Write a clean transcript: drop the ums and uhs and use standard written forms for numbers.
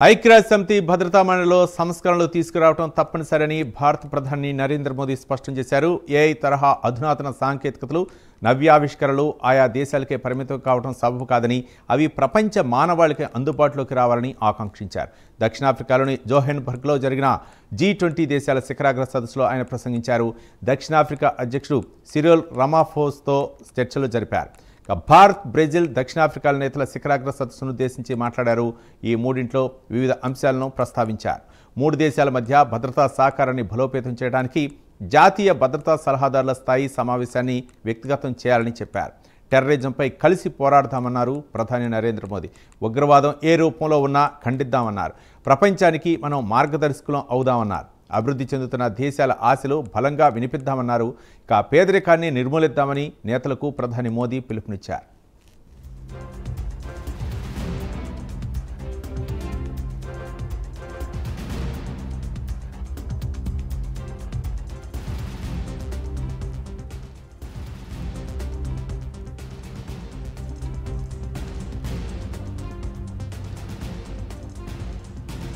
ఐక్యరాజ్యసమితి భద్రతా మండలిలో సంస్కరణలు తీసుకురావడం తప్పనిసరని భారత ప్రధాని నరేంద్ర మోదీ స్పష్టం చేశారు. ఏఐ తరహా అధునాతన సాంకేతికతలు, నవ్యావిష్కరణలు ఆయా దేశాలకే పరిమితం కావడం సబబు కాదని, అవి ప్రపంచ మానవాళికి అందుబాటులోకి రావాలని ఆకాంక్షించారు. దక్షిణాఫ్రికాలోని జోహెన్బర్గ్లో జరిగిన G20 దేశాల శిఖరాగ్ర సదస్సులో ఆయన ప్రసంగించారు. దక్షిణాఫ్రికా అధ్యక్షుడు సిరిల్ రామాఫోసాతో చర్చలు జరిపారు. భారత్, బ్రెజిల్, దక్షిణాఫ్రికాల నేతల శిఖరాగ్ర సదస్సును ఉద్దేశించి మాట్లాడారు. ఈ మూడింట్లో వివిధ అంశాలను ప్రస్తావించారు. మూడు దేశాల మధ్య భద్రతా సహకారాన్ని బలోపేతం చేయడానికి జాతీయ భద్రతా సలహాదారుల స్థాయి సమావేశాన్ని వ్యక్తిగతం చేయాలని చెప్పారు. టెర్రరిజంపై కలిసి పోరాడతామన్నారు ప్రధాని నరేంద్ర మోదీ. ఉగ్రవాదం ఏ రూపంలో ఉన్నా ఖండిద్దామన్నారు. ప్రపంచానికి మనం మార్గదర్శకులం అవుదామన్నారు. అభివృద్ధి చెందుతున్న దేశాల ఆశలు బలంగా వినిపిద్దామన్నారు. పేదరికాన్ని నిర్మూలిద్దామని నేతలకు ప్రధాని మోదీ పిలుపునిచ్చారు.